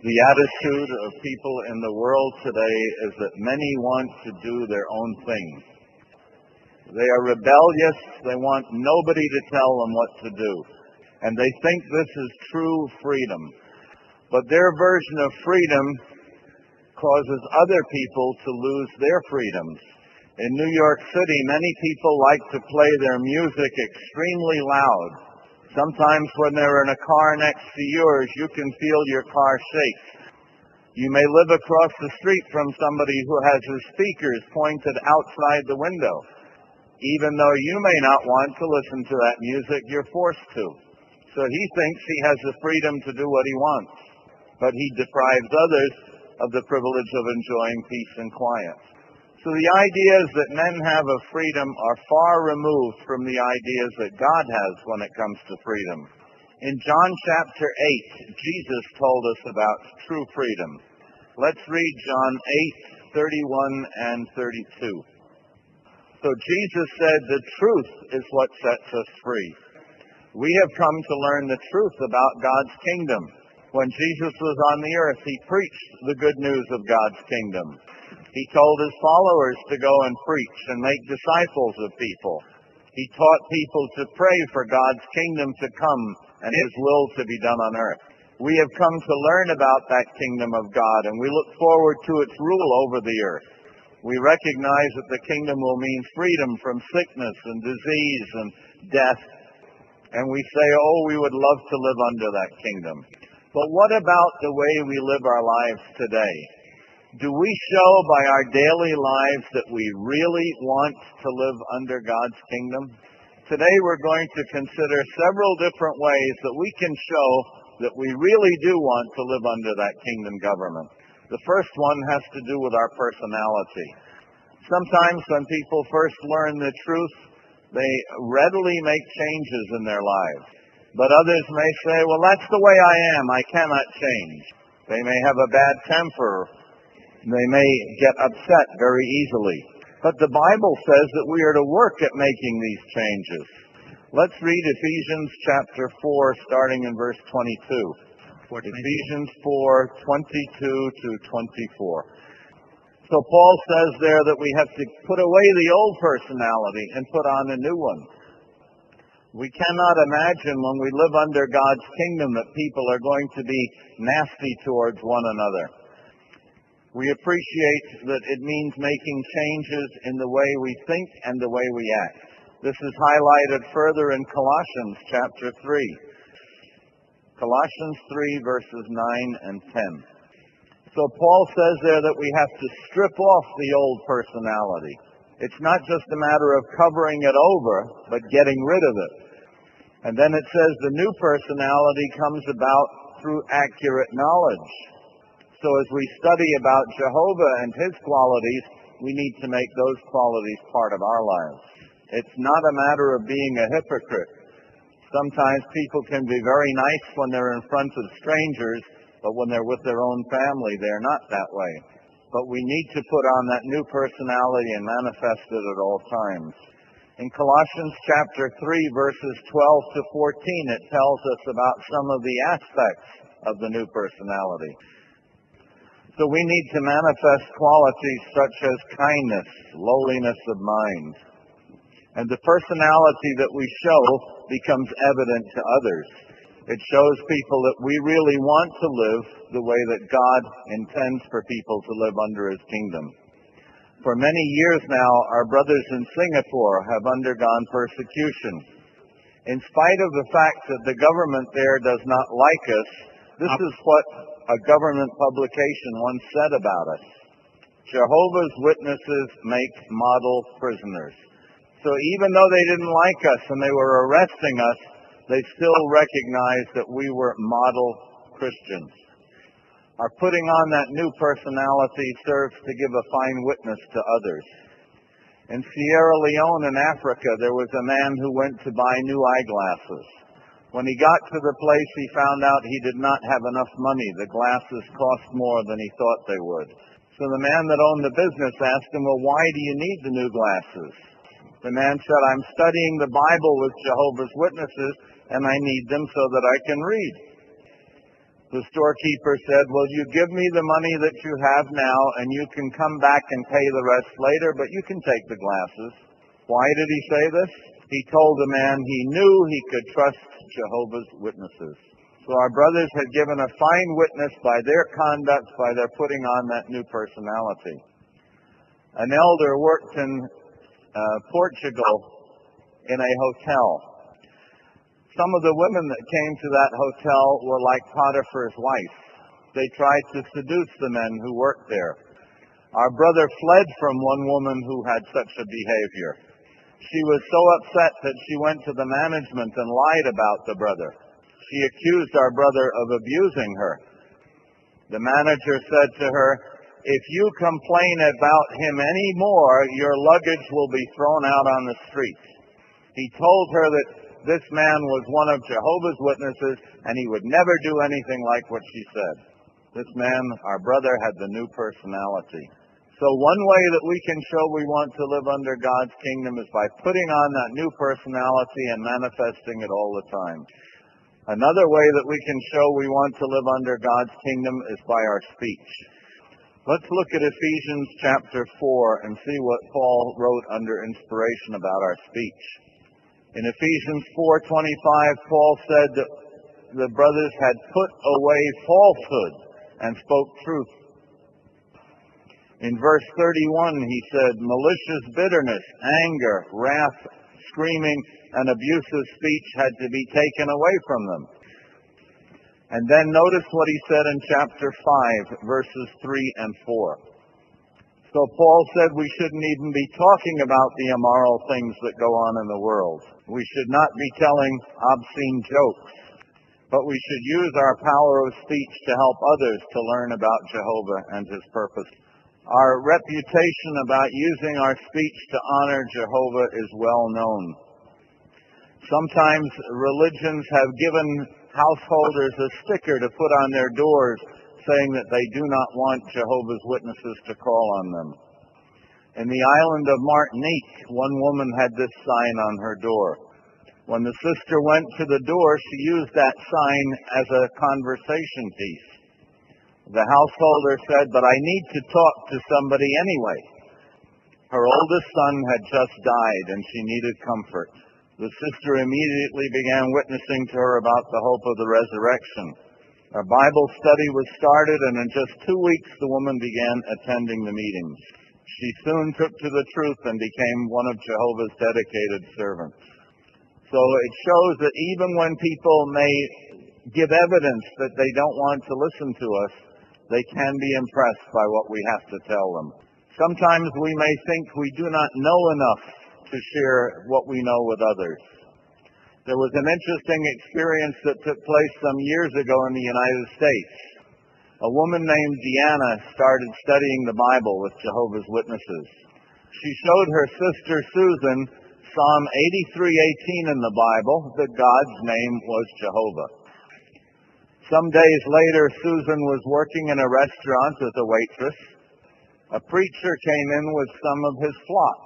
The attitude of people in the world today is that many want to do their own thing. They are rebellious. They want nobody to tell them what to do. And they think this is true freedom. But their version of freedom causes other people to lose their freedoms. In New York City, many people like to play their music extremely loud. Sometimes when they're in a car next to yours, you can feel your car shake. You may live across the street from somebody who has his speakers pointed outside the window. Even though you may not want to listen to that music, you're forced to. So he thinks he has the freedom to do what he wants, but he deprives others of the privilege of enjoying peace and quiet. So the ideas that men have of freedom are far removed from the ideas that God has when it comes to freedom. In John chapter 8, Jesus told us about true freedom. Let's read John 8:31 and 32. So Jesus said, "The truth is what sets us free. We have come to learn the truth about God's kingdom." When Jesus was on the earth, he preached the good news of God's kingdom. He told his followers to go and preach and make disciples of people. He taught people to pray for God's kingdom to come and his will to be done on earth. We have come to learn about that kingdom of God, and we look forward to its rule over the earth. We recognize that the kingdom will mean freedom from sickness and disease and death. And we say, oh, we would love to live under that kingdom. But what about the way we live our lives today? Do we show by our daily lives that we really want to live under God's kingdom? Today we're going to consider several different ways that we can show that we really do want to live under that kingdom government. The first one has to do with our personality. Sometimes when people first learn the truth, they readily make changes in their lives. But others may say, well, that's the way I am. I cannot change. They may have a bad temper. They may get upset very easily. But the Bible says that we are to work at making these changes. Let's read Ephesians chapter 4, starting in verse 22. Ephesians 4:22 to 24. So Paul says there that we have to put away the old personality and put on a new one. We cannot imagine when we live under God's kingdom that people are going to be nasty towards one another. We appreciate that it means making changes in the way we think and the way we act. This is highlighted further in Colossians chapter 3. Colossians 3, verses 9 and 10. So Paul says there that we have to strip off the old personality. It's not just a matter of covering it over, but getting rid of it. And then it says the new personality comes about through accurate knowledge. So as we study about Jehovah and his qualities, we need to make those qualities part of our lives. It's not a matter of being a hypocrite. Sometimes people can be very nice when they're in front of strangers, but when they're with their own family, they're not that way. But we need to put on that new personality and manifest it at all times. In Colossians chapter 3, verses 12 to 14, it tells us about some of the aspects of the new personality. So we need to manifest qualities such as kindness, lowliness of mind. And the personality that we show becomes evident to others. It shows people that we really want to live the way that God intends for people to live under his kingdom. For many years now, our brothers in Singapore have undergone persecution. In spite of the fact that the government there does not like us, this is what a government publication once said about us. Jehovah's Witnesses make model prisoners. So even though they didn't like us and they were arresting us, they still recognized that we were model Christians. Our putting on that new personality serves to give a fine witness to others. In Sierra Leone in Africa, there was a man who went to buy new eyeglasses. When he got to the place, he found out he did not have enough money. The glasses cost more than he thought they would. So the man that owned the business asked him, well, why do you need the new glasses? The man said, I'm studying the Bible with Jehovah's Witnesses, and I need them so that I can read. The storekeeper said, "Well, you give me the money that you have now, and you can come back and pay the rest later, but you can take the glasses." Why did he say this? He told the man he knew he could trust Jehovah's Witnesses. So our brothers had given a fine witness by their conduct, by their putting on that new personality. An elder worked in Portugal in a hotel. Some of the women that came to that hotel were like Potiphar's wife. They tried to seduce the men who worked there. Our brother fled from one woman who had such a behavior. She was so upset that she went to the management and lied about the brother. She accused our brother of abusing her. The manager said to her, "If you complain about him any more, your luggage will be thrown out on the street." He told her that this man was one of Jehovah's Witnesses, and he would never do anything like what she said. This man, our brother, had the new personality. So one way that we can show we want to live under God's kingdom is by putting on that new personality and manifesting it all the time. Another way that we can show we want to live under God's kingdom is by our speech. Let's look at Ephesians chapter 4 and see what Paul wrote under inspiration about our speech. In Ephesians 4:25, Paul said that the brothers had put away falsehood and spoke truth. In verse 31, he said, malicious bitterness, anger, wrath, screaming, and abusive speech had to be taken away from them. And then notice what he said in chapter 5, verses 3 and 4. So Paul said we shouldn't even be talking about the immoral things that go on in the world. We should not be telling obscene jokes, but we should use our power of speech to help others to learn about Jehovah and his purpose. Our reputation about using our speech to honor Jehovah is well known. Sometimes religions have given householders a sticker to put on their doors saying that they do not want Jehovah's Witnesses to call on them. In the island of Martinique, one woman had this sign on her door. When the sister went to the door, she used that sign as a conversation piece. The householder said, "But I need to talk to somebody anyway." Her oldest son had just died, and she needed comfort. The sister immediately began witnessing to her about the hope of the resurrection. A Bible study was started, and in just 2 weeks, the woman began attending the meetings. She soon took to the truth and became one of Jehovah's dedicated servants. So it shows that even when people may give evidence that they don't want to listen to us, they can be impressed by what we have to tell them. Sometimes we may think we do not know enough to share what we know with others. There was an interesting experience that took place some years ago in the United States. A woman named Deanna started studying the Bible with Jehovah's Witnesses. She showed her sister Susan Psalm 83:18 in the Bible, that God's name was Jehovah. Some days later, Susan was working in a restaurant as a waitress. A preacher came in with some of his flock.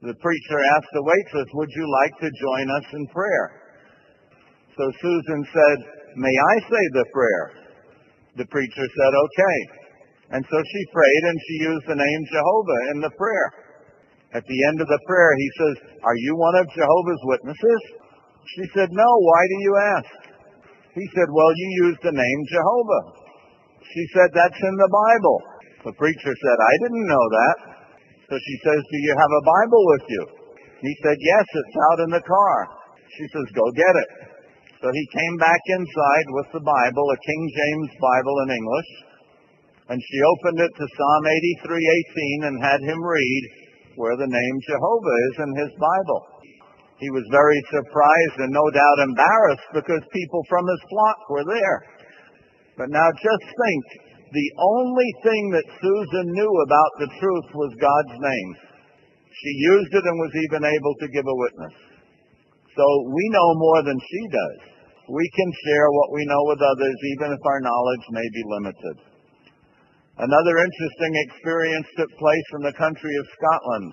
The preacher asked the waitress, "Would you like to join us in prayer?" So Susan said, "May I say the prayer?" The preacher said, "Okay." And so she prayed, and she used the name Jehovah in the prayer. At the end of the prayer, he says, "Are you one of Jehovah's Witnesses?" She said, "No, why do you ask?" He said, "Well, you used the name Jehovah." She said, "That's in the Bible." The preacher said, "I didn't know that." So she says, "Do you have a Bible with you?" He said, "Yes, it's out in the car." She says, "Go get it." So he came back inside with the Bible, a King James Bible in English, and she opened it to Psalm 83:18 and had him read where the name Jehovah is in his Bible. He was very surprised and no doubt embarrassed because people from his flock were there. But now just think, the only thing that Susan knew about the truth was God's name. She used it and was even able to give a witness. So we know more than she does. We can share what we know with others, even if our knowledge may be limited. Another interesting experience took place in the country of Scotland.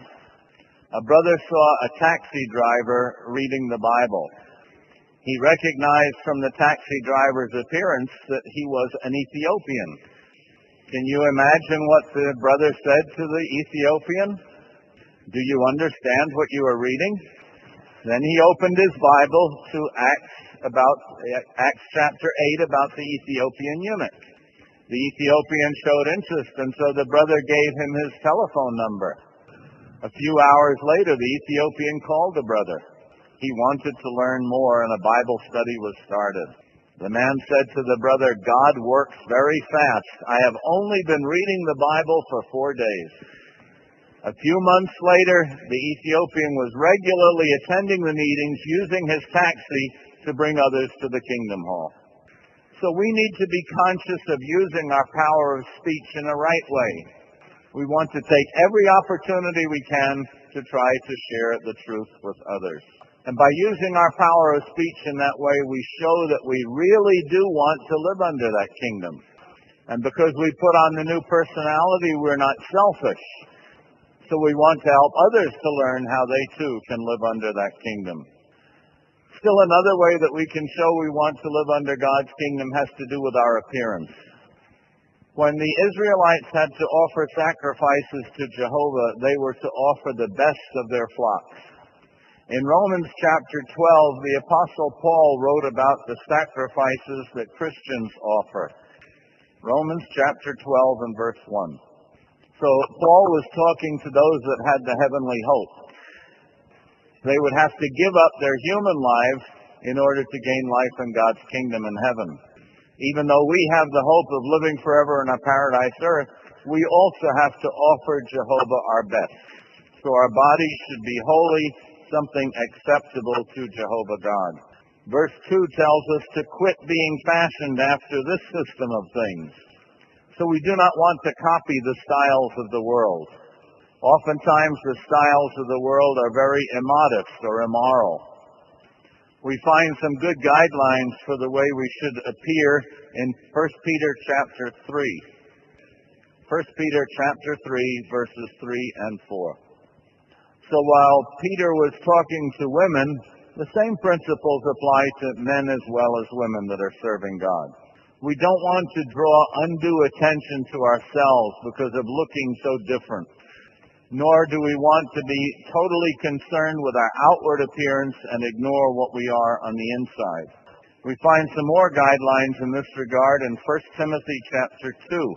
A brother saw a taxi driver reading the Bible. He recognized from the taxi driver's appearance that he was an Ethiopian. Can you imagine what the brother said to the Ethiopian? Do you understand what you are reading? Then he opened his Bible to Acts chapter 8 about the Ethiopian eunuch. The Ethiopian showed interest, and so the brother gave him his telephone number. A few hours later, the Ethiopian called the brother. He wanted to learn more, and a Bible study was started. The man said to the brother, "God works very fast. I have only been reading the Bible for 4 days." A few months later, the Ethiopian was regularly attending the meetings, using his taxi to bring others to the Kingdom Hall. So we need to be conscious of using our power of speech in a right way. We want to take every opportunity we can to try to share the truth with others. And by using our power of speech in that way, we show that we really do want to live under that kingdom. And because we put on the new personality, we're not selfish. So we want to help others to learn how they too can live under that kingdom. Still another way that we can show we want to live under God's kingdom has to do with our appearance. When the Israelites had to offer sacrifices to Jehovah, they were to offer the best of their flocks. In Romans chapter 12, the Apostle Paul wrote about the sacrifices that Christians offer. Romans chapter 12 and verse 1. So Paul was talking to those that had the heavenly hope. They would have to give up their human lives in order to gain life in God's kingdom in heaven. Even though we have the hope of living forever in a paradise earth, we also have to offer Jehovah our best. So our bodies should be holy, something acceptable to Jehovah God. Verse 2 tells us to quit being fashioned after this system of things. So we do not want to copy the styles of the world. Oftentimes the styles of the world are very immodest or immoral. We find some good guidelines for the way we should appear in 1 Peter chapter 3. 1 Peter chapter 3, verses 3 and 4. So while Peter was talking to women, the same principles apply to men as well as women that are serving God. We don't want to draw undue attention to ourselves because of looking so different. Nor do we want to be totally concerned with our outward appearance and ignore what we are on the inside. We find some more guidelines in this regard in 1 Timothy chapter 2.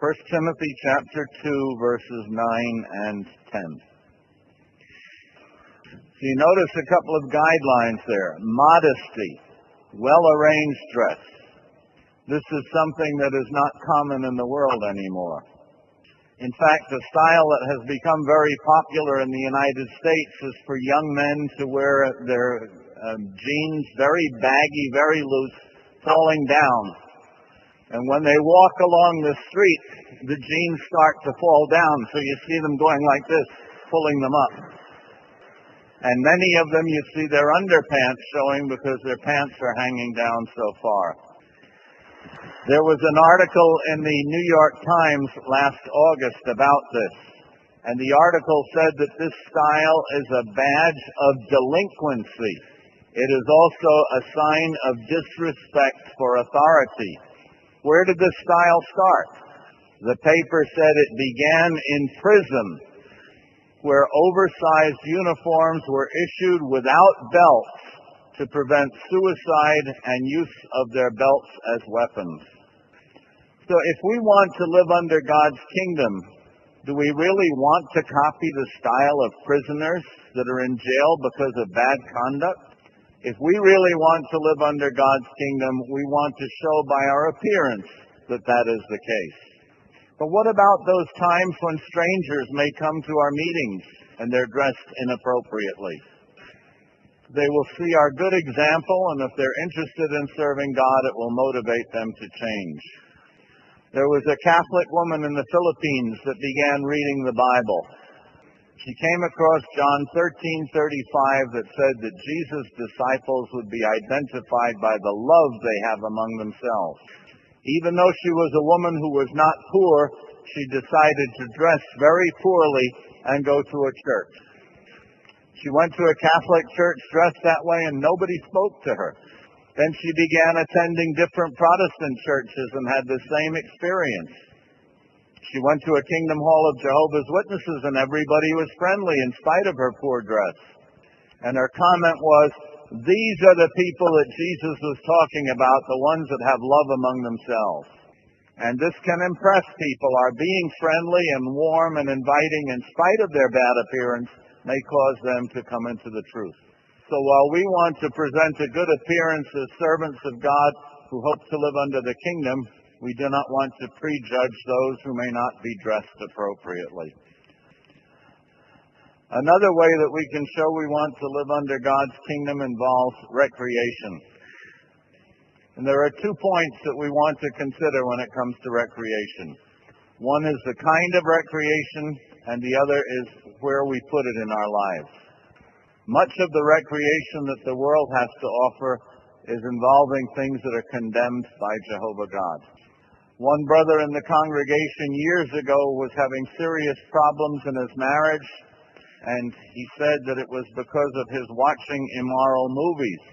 1 Timothy chapter 2, verses 9 and 10. So you notice a couple of guidelines there. Modesty, well-arranged dress. This is something that is not common in the world anymore. In fact, the style that has become very popular in the United States is for young men to wear their jeans very baggy, very loose, falling down. And when they walk along the street, the jeans start to fall down, so you see them going like this, pulling them up. And many of them you see their underpants showing because their pants are hanging down so far. There was an article in the New York Times last August about this, and the article said that this style is a badge of delinquency. It is also a sign of disrespect for authority. Where did this style start? The paper said it began in prison, where oversized uniforms were issued without belts to prevent suicide and use of their belts as weapons. So if we want to live under God's kingdom, do we really want to copy the style of prisoners that are in jail because of bad conduct? If we really want to live under God's kingdom, we want to show by our appearance that that is the case. But what about those times when strangers may come to our meetings and they're dressed inappropriately? They will see our good example, and if they're interested in serving God, it will motivate them to change. There was a Catholic woman in the Philippines that began reading the Bible. She came across John 13:35 that said that Jesus' disciples would be identified by the love they have among themselves. Even though she was a woman who was not poor, she decided to dress very poorly and go to a church. She went to a Catholic church dressed that way, and nobody spoke to her. Then she began attending different Protestant churches and had the same experience. She went to a Kingdom Hall of Jehovah's Witnesses, and everybody was friendly in spite of her poor dress. And her comment was, these are the people that Jesus was talking about, the ones that have love among themselves. And this can impress people. Our being friendly and warm and inviting in spite of their bad appearance may cause them to come into the truth. So while we want to present a good appearance as servants of God who hope to live under the kingdom, we do not want to prejudge those who may not be dressed appropriately. Another way that we can show we want to live under God's kingdom involves recreation. And there are 2 points that we want to consider when it comes to recreation. One is the kind of recreation, and the other is where we put it in our lives. Much of the recreation that the world has to offer is involving things that are condemned by Jehovah God. One brother in the congregation years ago was having serious problems in his marriage, and he said that it was because of his watching immoral movies,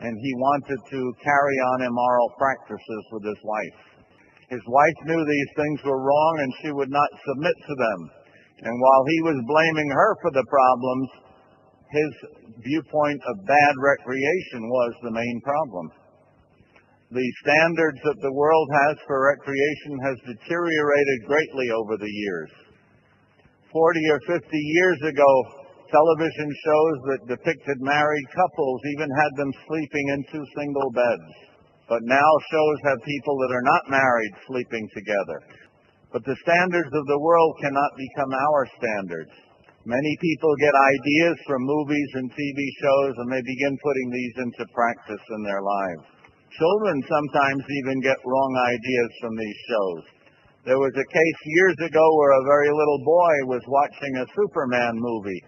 and he wanted to carry on immoral practices with his wife. His wife knew these things were wrong, and she would not submit to them. And while he was blaming her for the problems, his viewpoint of bad recreation was the main problem. The standards that the world has for recreation has deteriorated greatly over the years. 40 or 50 years ago, television shows that depicted married couples even had them sleeping in 2 single beds. But now shows have people that are not married sleeping together. But the standards of the world cannot become our standards. Many people get ideas from movies and TV shows, and they begin putting these into practice in their lives. Children sometimes even get wrong ideas from these shows. There was a case years ago where a very little boy was watching a Superman movie,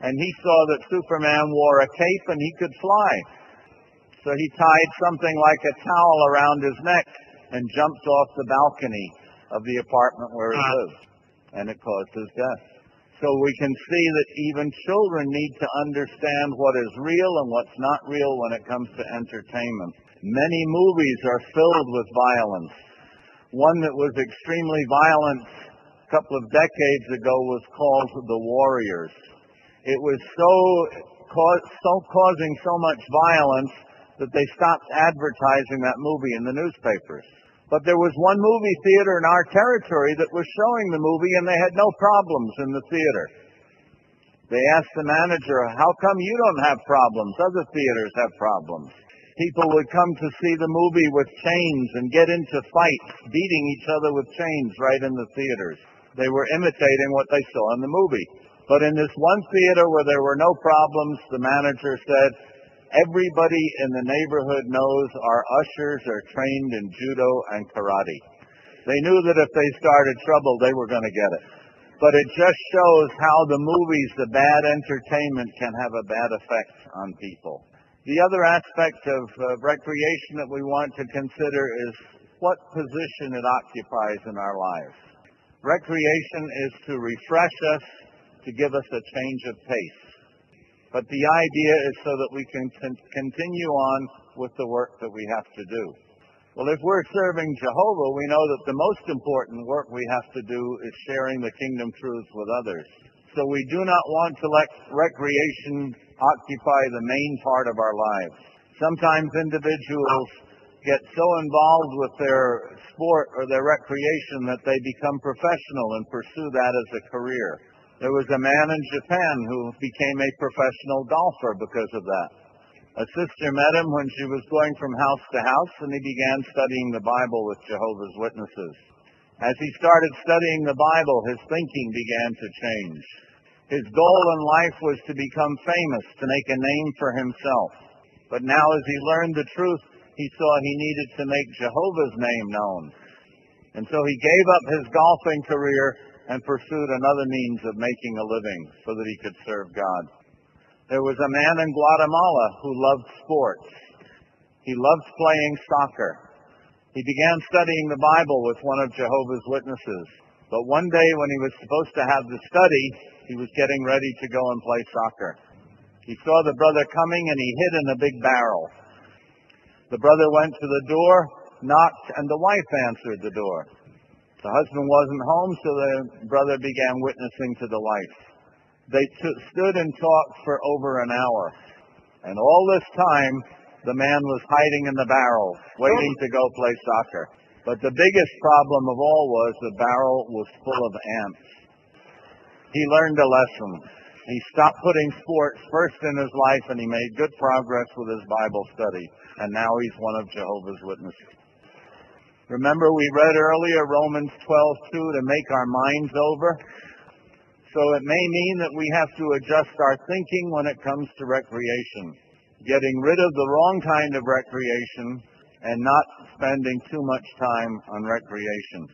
and he saw that Superman wore a cape and he could fly. So he tied something like a towel around his neck and jumped off the balcony of the apartment where he lived, and it caused his death. So we can see that even children need to understand what is real and what's not real when it comes to entertainment. Many movies are filled with violence. One that was extremely violent a couple of decades ago was called The Warriors. It was causing so much violence that they stopped advertising that movie in the newspapers. But there was one movie theater in our territory that was showing the movie, and they had no problems in the theater. They asked the manager, how come you don't have problems? Other theaters have problems. People would come to see the movie with chains and get into fights, beating each other with chains right in the theaters. They were imitating what they saw in the movie. But in this one theater where there were no problems, the manager said, everybody in the neighborhood knows our ushers are trained in judo and karate. They knew that if they started trouble, they were going to get it. But it just shows how the movies, the bad entertainment, can have a bad effect on people. The other aspect of recreation that we want to consider is what position it occupies in our lives. Recreation is to refresh us, to give us a change of pace. But the idea is so that we can continue on with the work that we have to do. Well, if we're serving Jehovah, we know that the most important work we have to do is sharing the kingdom truths with others. So we do not want to let recreation occupy the main part of our lives. Sometimes individuals get so involved with their sport or their recreation that they become professional and pursue that as a career. There was a man in Japan who became a professional golfer because of that. A sister met him when she was going from house to house, and he began studying the Bible with Jehovah's Witnesses. As he started studying the Bible, his thinking began to change. His goal in life was to become famous, to make a name for himself. But now as he learned the truth, he saw he needed to make Jehovah's name known. And so he gave up his golfing career and pursued another means of making a living so that he could serve God. There was a man in Guatemala who loved sports. He loved playing soccer. He began studying the Bible with one of Jehovah's Witnesses. But one day when he was supposed to have the study, He was getting ready to go and play soccer. He saw the brother coming and he hid in a big barrel. The brother went to the door, knocked, and the wife answered the door. The husband wasn't home, so the brother began witnessing to the wife. They stood and talked for over an hour. And all this time, the man was hiding in the barrel, waiting to go play soccer. But the biggest problem of all was the barrel was full of ants. He learned a lesson. He stopped putting sports first in his life, and he made good progress with his Bible study. And now he's one of Jehovah's Witnesses. Remember, we read earlier Romans 12:2 to make our minds over. So it may mean that we have to adjust our thinking when it comes to recreation, getting rid of the wrong kind of recreation and not spending too much time on recreation.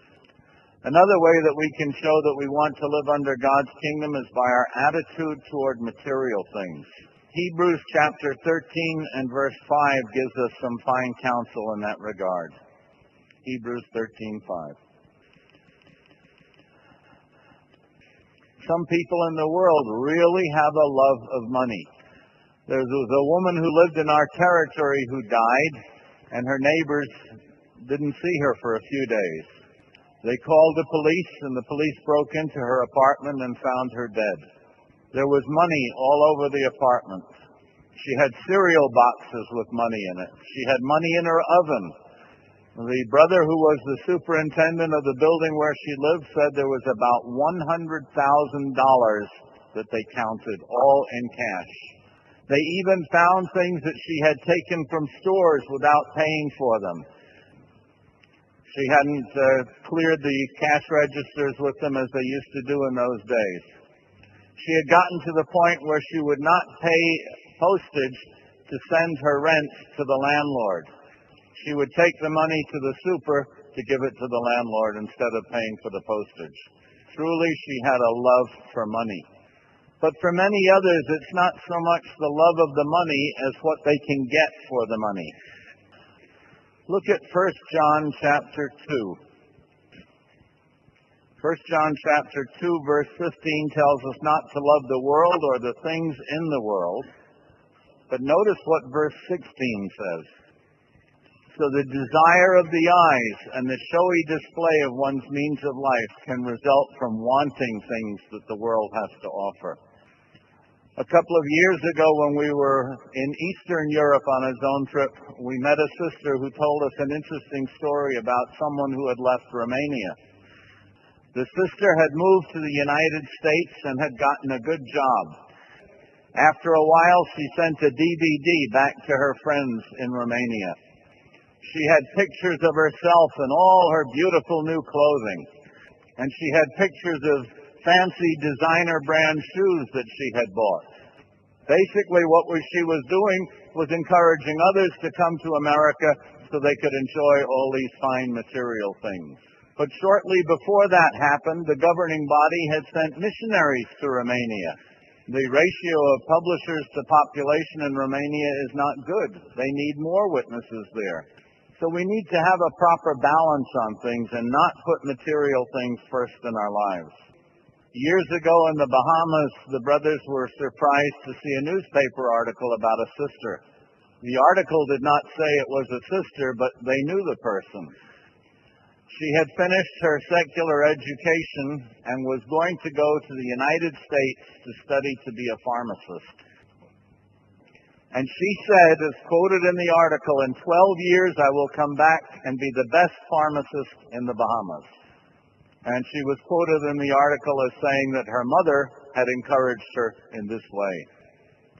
Another way that we can show that we want to live under God's kingdom is by our attitude toward material things. Hebrews chapter 13 and verse 5 gives us some fine counsel in that regard. Hebrews 13:5. Some people in the world really have a love of money. There was a woman who lived in our territory who died, and her neighbors didn't see her for a few days. They called the police, and the police broke into her apartment and found her dead. There was money all over the apartment. She had cereal boxes with money in it. She had money in her oven. The brother who was the superintendent of the building where she lived said there was about $100,000 that they counted, all in cash. They even found things that she had taken from stores without paying for them. She hadn't cleared the cash registers with them as they used to do in those days. She had gotten to the point where she would not pay postage to send her rent to the landlord. She would take the money to the super to give it to the landlord instead of paying for the postage. Truly, she had a love for money. But for many others, it's not so much the love of the money as what they can get for the money. Look at 1 John chapter 2. 1 John chapter 2 verse 15 tells us not to love the world or the things in the world. But notice what verse 16 says. So the desire of the eyes and the showy display of one's means of life can result from wanting things that the world has to offer. A couple of years ago when we were in Eastern Europe on a zone trip, we met a sister who told us an interesting story about someone who had left Romania. The sister had moved to the United States and had gotten a good job. After a while, she sent a DVD back to her friends in Romania. She had pictures of herself in all her beautiful new clothing. And she had pictures of fancy designer brand shoes that she had bought. Basically, what she was doing was encouraging others to come to America so they could enjoy all these fine material things. But shortly before that happened, the governing body had sent missionaries to Romania. The ratio of publishers to population in Romania is not good. They need more witnesses there. So we need to have a proper balance on things and not put material things first in our lives. Years ago in the Bahamas, the brothers were surprised to see a newspaper article about a sister. The article did not say it was a sister, but they knew the person. She had finished her secular education and was going to go to the United States to study to be a pharmacist. And she said, as quoted in the article, in 12 years I will come back and be the best pharmacist in the Bahamas. And she was quoted in the article as saying that her mother had encouraged her in this way.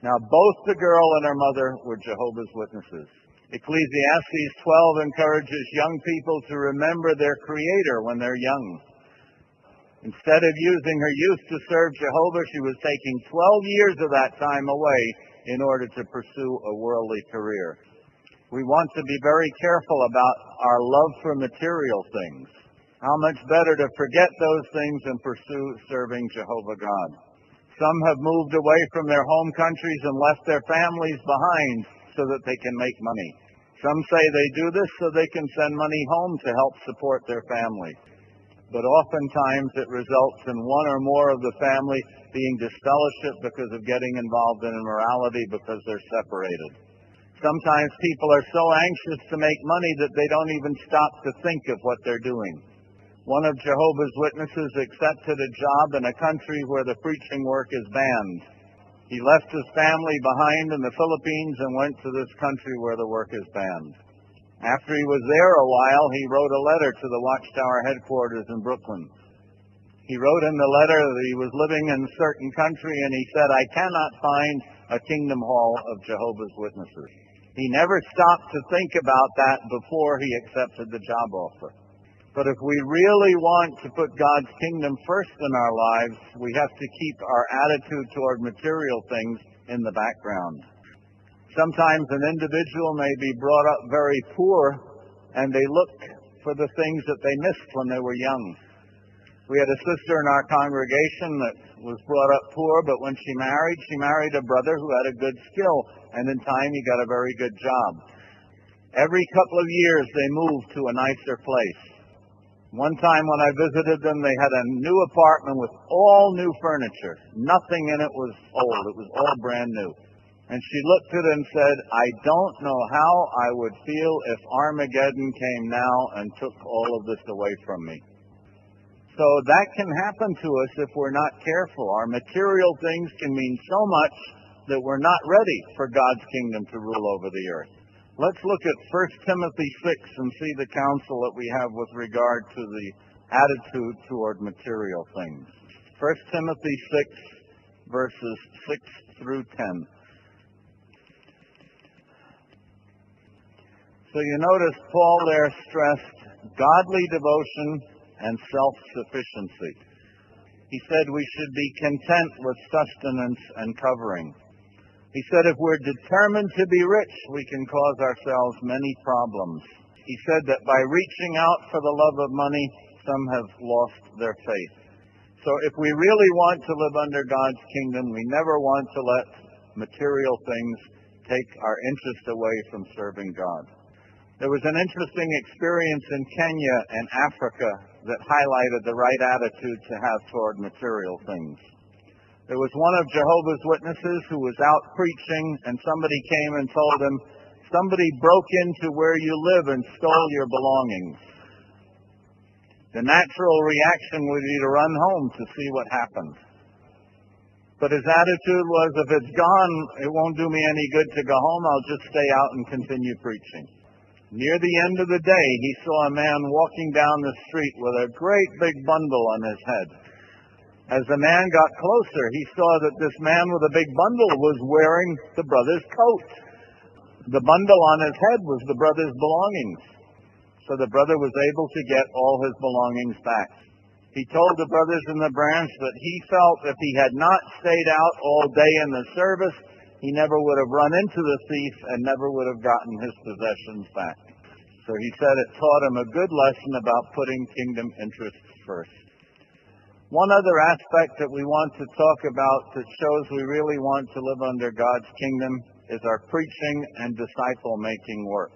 Now, both the girl and her mother were Jehovah's Witnesses. Ecclesiastes 12 encourages young people to remember their Creator when they're young. Instead of using her youth to serve Jehovah, she was taking 12 years of that time away in order to pursue a worldly career. We want to be very careful about our love for material things. How much better to forget those things and pursue serving Jehovah God. Some have moved away from their home countries and left their families behind so that they can make money. Some say they do this so they can send money home to help support their family. but oftentimes it results in one or more of the family being disfellowshipped because of getting involved in immorality because they're separated. Sometimes people are so anxious to make money that they don't even stop to think of what they're doing. One of Jehovah's Witnesses accepted a job in a country where the preaching work is banned. He left his family behind in the Philippines and went to this country where the work is banned. After he was there a while, he wrote a letter to the Watchtower headquarters in Brooklyn. He wrote in the letter that he was living in a certain country, and he said, "I cannot find a Kingdom Hall of Jehovah's Witnesses." He never stopped to think about that before he accepted the job offer. But if we really want to put God's kingdom first in our lives, we have to keep our attitude toward material things in the background. Sometimes an individual may be brought up very poor, and they look for the things that they missed when they were young. We had a sister in our congregation that was brought up poor, but when she married a brother who had a good skill, and in time he got a very good job. Every couple of years they moved to a nicer place. One time when I visited them, they had a new apartment with all new furniture. Nothing in it was old. It was all brand new. And she looked at it and said, "I don't know how I would feel if Armageddon came now and took all of this away from me." So that can happen to us if we're not careful. Our material things can mean so much that we're not ready for God's kingdom to rule over the earth. Let's look at 1 Timothy 6 and see the counsel that we have with regard to the attitude toward material things. 1 Timothy 6, verses 6 through 10. So you notice Paul there stressed godly devotion and self-sufficiency. He said we should be content with sustenance and covering. He said if we're determined to be rich, we can cause ourselves many problems. He said that by reaching out for the love of money, some have lost their faith. So if we really want to live under God's kingdom, we never want to let material things take our interest away from serving God. There was an interesting experience in Kenya and Africa that highlighted the right attitude to have toward material things. There was one of Jehovah's Witnesses who was out preaching, and somebody came and told him, "Somebody broke into where you live and stole your belongings." The natural reaction would be to run home to see what happened. But his attitude was, if it's gone, it won't do me any good to go home. I'll just stay out and continue preaching. Near the end of the day, he saw a man walking down the street with a great big bundle on his head. As the man got closer, he saw that this man with a big bundle was wearing the brother's coat. The bundle on his head was the brother's belongings. So the brother was able to get all his belongings back. He told the brothers in the branch that he felt if he had not stayed out all day in the service, he never would have run into the thief and never would have gotten his possessions back. So he said it taught him a good lesson about putting kingdom interests first. One other aspect that we want to talk about that shows we really want to live under God's kingdom is our preaching and disciple-making work.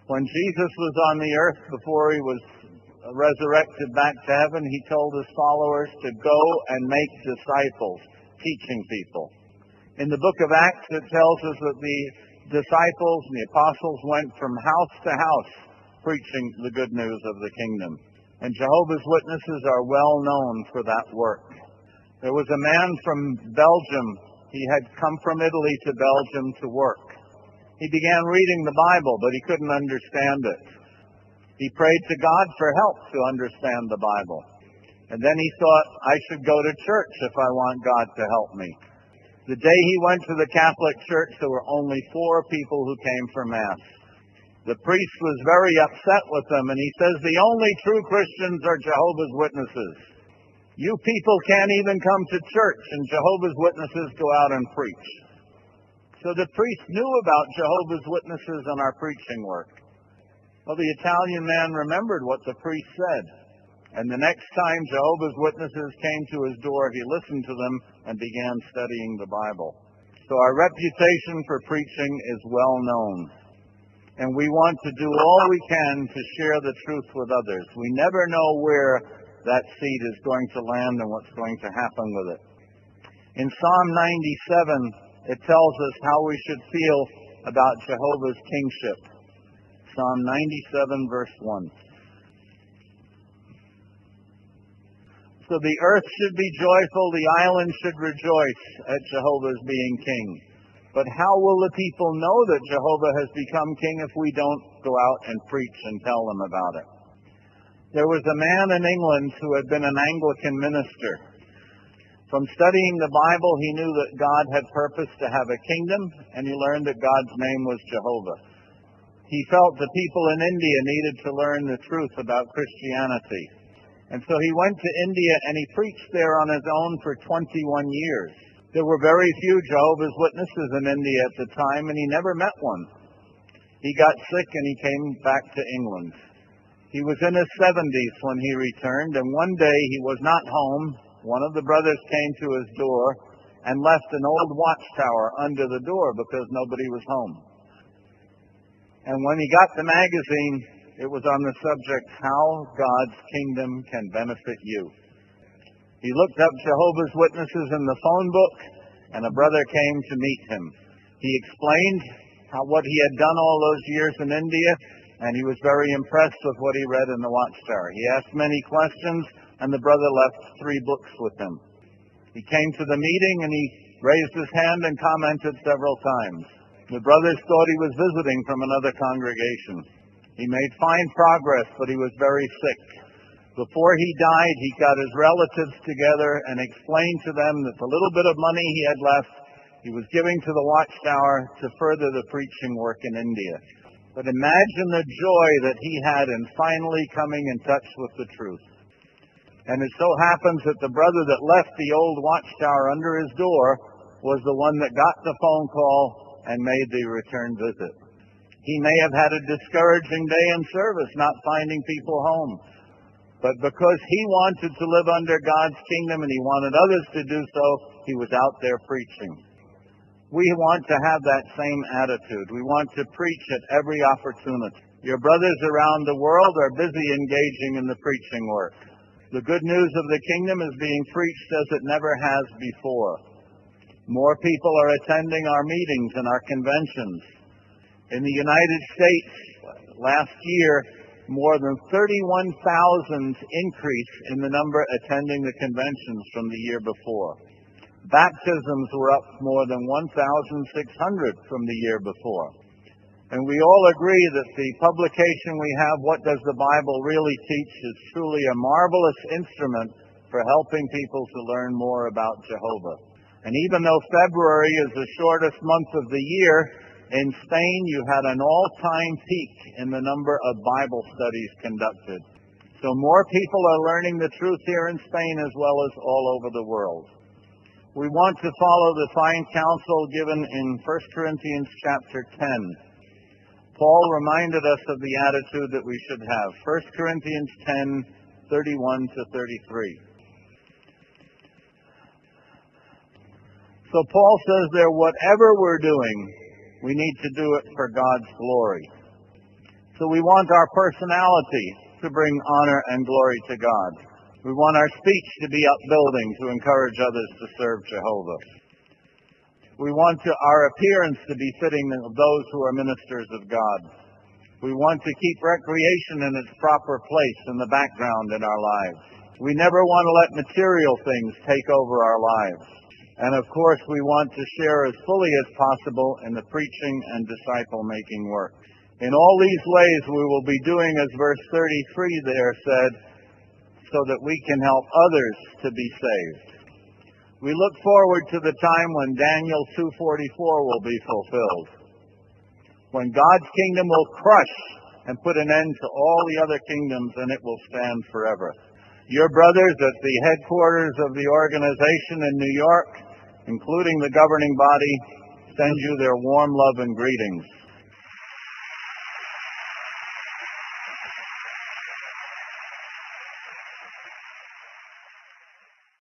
When Jesus was on the earth before he was resurrected back to heaven, he told his followers to go and make disciples, teaching people. In the book of Acts, it tells us that the disciples and the apostles went from house to house preaching the good news of the kingdom. And Jehovah's Witnesses are well known for that work. There was a man from Belgium. He had come from Italy to Belgium to work. He began reading the Bible, but he couldn't understand it. He prayed to God for help to understand the Bible. And then he thought, I should go to church if I want God to help me. The day he went to the Catholic Church, there were only 4 people who came for Mass. The priest was very upset with them, and he says, the only true Christians are Jehovah's Witnesses. You people can't even come to church, and Jehovah's Witnesses go out and preach. So the priest knew about Jehovah's Witnesses and our preaching work. Well, the Italian man remembered what the priest said. And the next time Jehovah's Witnesses came to his door, he listened to them and began studying the Bible. So our reputation for preaching is well known. and we want to do all we can to share the truth with others. We never know where that seed is going to land and what's going to happen with it. In Psalm 97, it tells us how we should feel about Jehovah's kingship. Psalm 97, verse 1. So the earth should be joyful, the islands should rejoice at Jehovah's being king. But how will the people know that Jehovah has become king if we don't go out and preach and tell them about it? There was a man in England who had been an Anglican minister. From studying the Bible, he knew that God had purposed to have a kingdom, and he learned that God's name was Jehovah. He felt the people in India needed to learn the truth about Christianity. And so he went to India and he preached there on his own for 21 years. There were very few Jehovah's Witnesses in India at the time, and he never met one. He got sick and he came back to England. He was in his 70s when he returned, and one day he was not home. One of the brothers came to his door and left an old watchtower under the door because nobody was home. And when he got the magazine, it was on the subject, How God's Kingdom Can Benefit You. He looked up Jehovah's Witnesses in the phone book, and a brother came to meet him. He explained what he had done all those years in India, and he was very impressed with what he read in the watchtower. He asked many questions, and the brother left 3 books with him. He came to the meeting, and he raised his hand and commented several times. The brothers thought he was visiting from another congregation. He made fine progress, but he was very sick. Before he died, he got his relatives together and explained to them that the little bit of money he had left, he was giving to the watchtower to further the preaching work in India. But imagine the joy that he had in finally coming in touch with the truth. And it so happens that the brother that left the old watchtower under his door was the one that got the phone call and made the return visit. He may have had a discouraging day in service, not finding people home. But because he wanted to live under God's kingdom and he wanted others to do so, he was out there preaching. We want to have that same attitude. We want to preach at every opportunity. Your brothers around the world are busy engaging in the preaching work. The good news of the kingdom is being preached as it never has before. More people are attending our meetings and our conventions. In the United States, last year, more than 31,000 increase in the number attending the conventions from the year before. Baptisms were up more than 1,600 from the year before. And we all agree that the publication we have, What Does the Bible Really Teach?, is truly a marvelous instrument for helping people to learn more about Jehovah. And even though February is the shortest month of the year, in Spain, you had an all-time peak in the number of Bible studies conducted. So more people are learning the truth here in Spain as well as all over the world. We want to follow the fine counsel given in 1 Corinthians chapter 10. Paul reminded us of the attitude that we should have. 1 Corinthians 10, 31 to 33. So Paul says there, whatever we're doing, we need to do it for God's glory. So we want our personality to bring honor and glory to God. We want our speech to be upbuilding, to encourage others to serve Jehovah. We want our appearance to be fitting of those who are ministers of God. We want to keep recreation in its proper place in the background in our lives. We never want to let material things take over our lives. And of course, we want to share as fully as possible in the preaching and disciple-making work. In all these ways, we will be doing, as verse 33 there said, so that we can help others to be saved. We look forward to the time when Daniel 2:44 will be fulfilled, when God's kingdom will crush and put an end to all the other kingdoms, and it will stand forever. Your brothers at the headquarters of the organization in New York, including the governing body, send you their warm love and greetings.